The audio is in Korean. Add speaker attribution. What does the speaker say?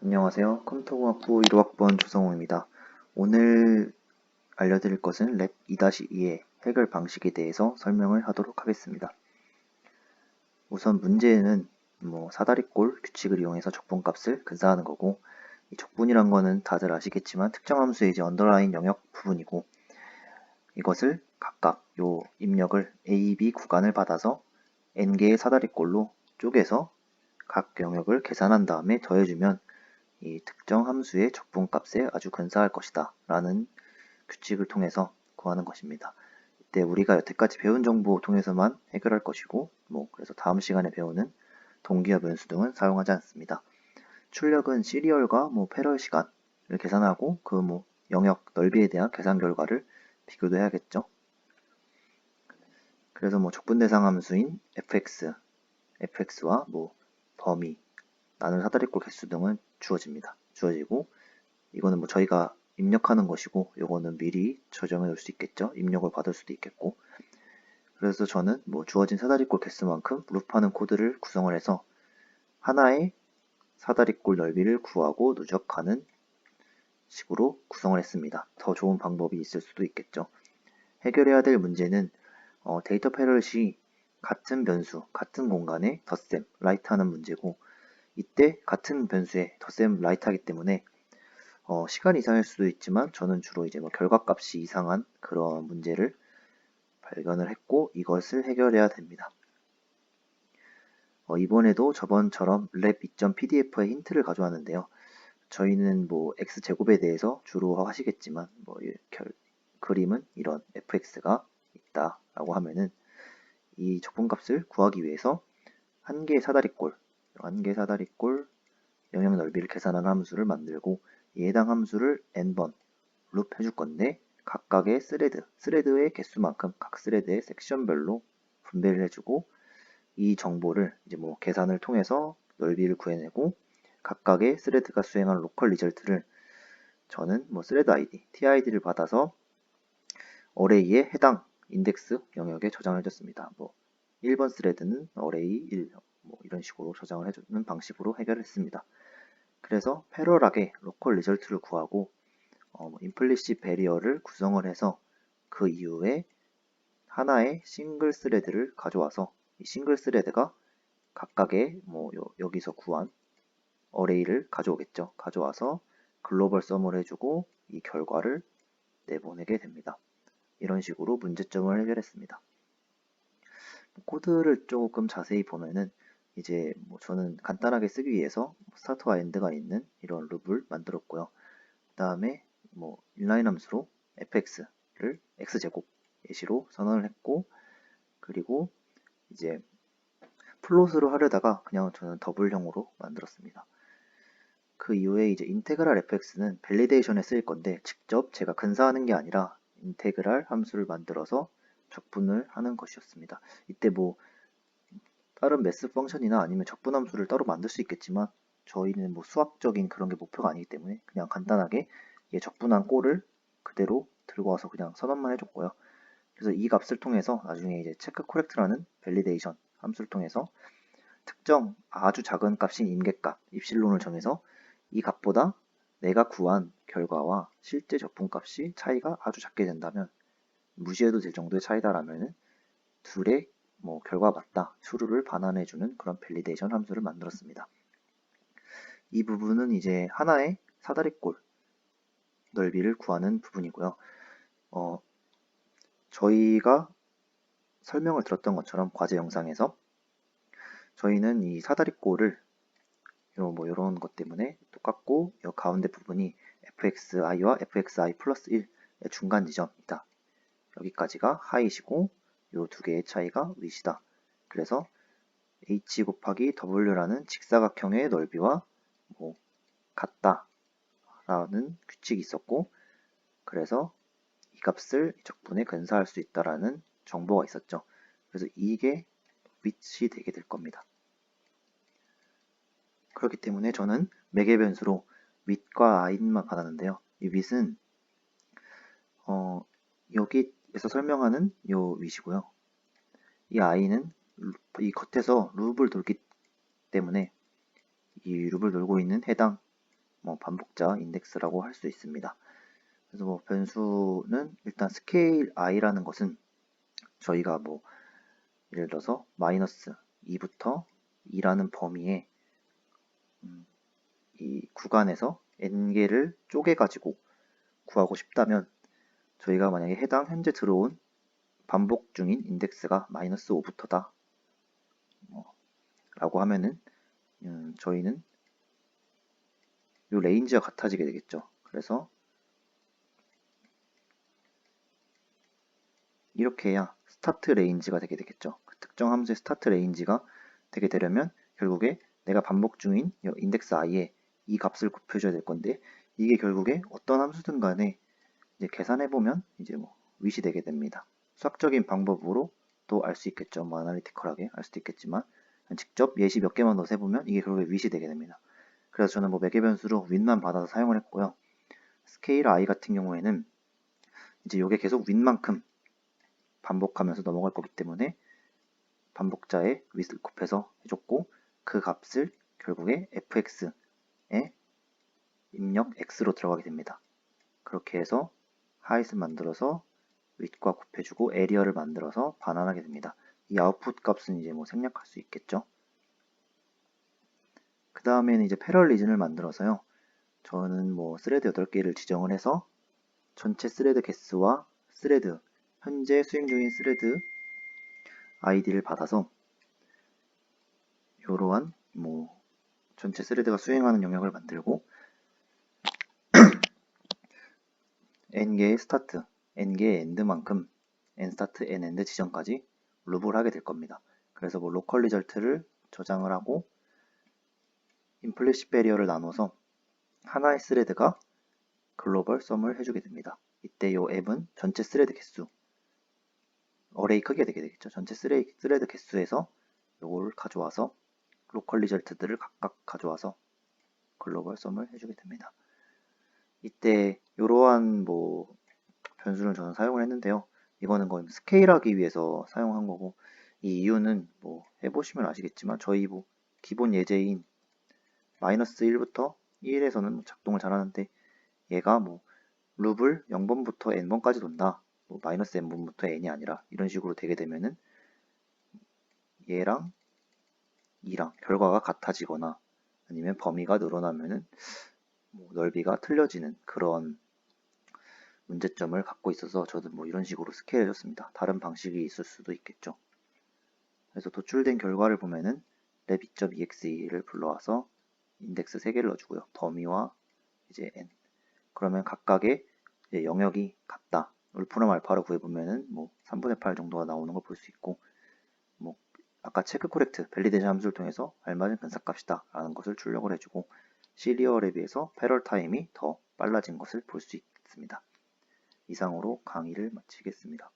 Speaker 1: 안녕하세요. 컴퓨터공학부 1호학번 조성호입니다. 오늘 알려드릴 것은 랩 2-2의 해결 방식에 대해서 설명을 하도록 하겠습니다. 우선 문제는 사다리꼴 규칙을 이용해서 적분값을 근사하는 거고, 이 적분이란 거는 다들 아시겠지만 특정 함수의 이제 언더라인 영역 부분이고, 이것을 각각 요 입력을 A, B 구간을 받아서 n개의 사다리꼴로 쪼개서 각 영역을 계산한 다음에 더해주면 이 특정 함수의 적분값에 아주 근사할 것이다 라는 규칙을 통해서 구하는 것입니다. 이때 우리가 여태까지 배운 정보 통해서만 해결할 것이고, 그래서 다음 시간에 배우는 동기화 변수 등은 사용하지 않습니다. 출력은 시리얼과 패럴 시간을 계산하고 그 영역 넓이에 대한 계산 결과를 비교도 해야겠죠. 그래서 적분 대상 함수인 fx와 범위, 나눌 사다리꼴 개수 등은 주어지고, 이거는 저희가 입력하는 것이고, 요거는 미리 저장해 놓을 수 있겠죠. 입력을 받을 수도 있겠고. 그래서 저는 주어진 사다리꼴 개수만큼 룹하는 코드를 구성을 해서 하나의 사다리꼴 넓이를 구하고 누적하는 식으로 구성을 했습니다. 더 좋은 방법이 있을 수도 있겠죠. 해결해야 될 문제는 데이터 패럿이 같은 변수, 같은 공간에 덧셈, 라이트 하는 문제고, 이때 같은 변수에 덧셈, 라이트 하기 때문에 시간 이상일 수도 있지만 저는 주로 이제 결과값이 이상한 그런 문제를 발견을 했고 이것을 해결해야 됩니다. 이번에도 저번처럼 랩2.pdf의 힌트를 가져왔는데요. 저희는 x제곱에 대해서 주로 하시겠지만 그림은 이런 fx가 있다라고 하면은 이 적분값을 구하기 위해서 한 개의 사다리꼴 영역 넓이를 계산하는 함수를 만들고 이 해당 함수를 n번 룹 해줄 건데 각각의 스레드의 개수만큼 각 스레드의 섹션별로 분배를 해주고 이 정보를 이제 계산을 통해서 넓이를 구해내고 각각의 스레드가 수행한 로컬 리절트를 저는 스레드 ID, TID를 받아서 어레이의 해당 인덱스 영역에 저장을 해줬습니다. 1번 스레드는 어레이 1, 이런 식으로 저장을 해주는 방식으로 해결했습니다. 그래서 패럴하게 로컬 리절트를 구하고 임플리시 베리어를 구성을 해서 그 이후에 하나의 싱글 스레드를 가져와서 이 싱글 스레드가 각각의 여기서 구한 어레이를 가져오겠죠. 가져와서 글로벌 썸을 해주고 이 결과를 내보내게 됩니다. 이런 식으로 문제점을 해결했습니다. 코드를 조금 자세히 보면은 이제 저는 간단하게 쓰기 위해서 스타트와 엔드가 있는 이런 룹을 만들었고요. 그 다음에 인라인 함수로 fx를 x제곱 예시로 선언을 했고, 그리고 이제 플롯으로 하려다가 그냥 저는 더블형으로 만들었습니다. 그 이후에 이제 인테그랄 fx는 밸리데이션에 쓰일 건데 직접 제가 근사하는 게 아니라 인테그랄 함수를 만들어서 적분을 하는 것이었습니다. 이때 다른 매스 펑션이나 아니면 적분 함수를 따로 만들 수 있겠지만 저희는 수학적인 그런 게 목표가 아니기 때문에 그냥 간단하게 적분한 꼴을 그대로 들고 와서 그냥 선언만 해줬고요. 그래서 이 값을 통해서 나중에 이제 체크 코렉트라는 밸리데이션 함수를 통해서 특정 아주 작은 값인 임계값 입실론을 정해서 이 값보다 내가 구한 결과와 실제 적분값이 차이가 아주 작게 된다면 무시해도 될 정도의 차이다라면 둘의 결과 맞다 수루를 반환해주는 그런 밸리데이션 함수를 만들었습니다. 이 부분은 이제 하나의 사다리꼴 넓이를 구하는 부분이고요. 저희가 설명을 들었던 것처럼 과제 영상에서 저희는 이 사다리꼴을 이런 것 때문에 똑같고 이 가운데 부분이 fxi와 fxi 플러스 1의 중간 지점이다. 여기까지가 하이시고 이 두 개의 차이가 윗이다. 그래서 h 곱하기 w라는 직사각형의 넓이와 같다 라는 규칙이 있었고, 그래서 이 값을 적분에 근사할 수 있다라는 정보가 있었죠. 그래서 이게 윗이 되게 될 겁니다. 그렇기 때문에 저는 매개 변수로 윗과 i만 받았는데요. 이 윗은 여기에서 설명하는 이 윗이고요. 이 i는 이 겉에서 룹을 돌기 때문에 이 룹을 돌고 있는 해당 뭐 반복자 인덱스라고 할 수 있습니다. 그래서 뭐 변수는 일단 스케일 i라는 것은 저희가 뭐 예를 들어서 마이너스 2부터 2라는 범위에 이 구간에서 n개를 쪼개가지고 구하고 싶다면 저희가 만약에 해당 현재 들어온 반복 중인 인덱스가 마이너스 5부터다 라고 하면은 저희는 이 레인지가 같아지게 되겠죠. 그래서 이렇게 해야 스타트 레인지가 되게 되겠죠. 그 특정 함수의 스타트 레인지가 되게 되려면 결국에 내가 반복 중인 인덱스 i에 이 값을 곱해줘야 될 건데 이게 결국에 어떤 함수든 간에 이제 계산해보면 이제 뭐 윗이 되게 됩니다. 수학적인 방법으로 또 알 수 있겠죠. 뭐 아날리티컬하게 알 수도 있겠지만 직접 예시 몇 개만 더 세보면 이게 결국에 윗이 되게 됩니다. 그래서 저는 뭐 매개 변수로 윗만 받아서 사용을 했고요. 스케일 i 같은 경우에는 이제 이게 계속 윗만큼 반복하면서 넘어갈 거기 때문에 반복자의 윗을 곱해서 해줬고 그 값을 결국에 fx에 입력 x로 들어가게 됩니다. 그렇게 해서 하잇을 만들어서 윗과 곱해주고 에리어를 만들어서 반환하게 됩니다. 이 아웃풋 값은 이제 뭐 생략할 수 있겠죠. 그 다음에는 이제 패럴 리즌을 만들어서요. 저는 뭐 스레드 8개를 지정을 해서 전체 스레드 개수와 스레드, 현재 수행 중인 스레드 아이디를 받아서 이러한 뭐 전체 스레드가 수행하는 영역을 만들고 n개의 스타트, n개의 엔드만큼 n스타트, n엔드 지점까지 룹을 하게 될 겁니다. 그래서 뭐 로컬 리절트를 저장을 하고 임플리시 베리어를 나눠서 하나의 스레드가 글로벌 썸을 해주게 됩니다. 이때 이 앱은 전체 스레드 개수, 어레이 크기가 되게 되겠죠. 전체 스레드 개수에서 이걸 가져와서 로컬 리절트들을 각각 가져와서 글로벌 썸을 해주게 됩니다. 이때 이러한 뭐 변수를 저는 사용을 했는데요. 이거는 거의 스케일하기 위해서 사용한 거고 이 이유는 뭐 해보시면 아시겠지만 저희 뭐 기본 예제인 마이너스 1부터 1에서는 작동을 잘하는데 얘가 뭐 룹을 0번부터 n번까지 돈다. 뭐 마이너스 n번부터 n이 아니라 이런 식으로 되게 되면은 얘랑 이랑 결과가 같아지거나 아니면 범위가 늘어나면은 뭐 넓이가 틀려지는 그런 문제점을 갖고 있어서 저도 뭐 이런 식으로 스케일 해줬습니다. 다른 방식이 있을 수도 있겠죠. 그래서 도출된 결과를 보면은 랩2.exe를 불러와서 인덱스 3개를 넣어주고요. 범위와 이제 n. 그러면 각각의 이제 영역이 같다. 울프럼 알파로 구해보면은 뭐 3분의 8 정도가 나오는 걸 볼 수 있고, 뭐 아까 체크 코렉트, 밸리데이션 함수를 통해서 알맞은 변사값이다 라는 것을 출력을 해주고 시리얼에 비해서 패럴 타임이 더 빨라진 것을 볼 수 있습니다. 이상으로 강의를 마치겠습니다.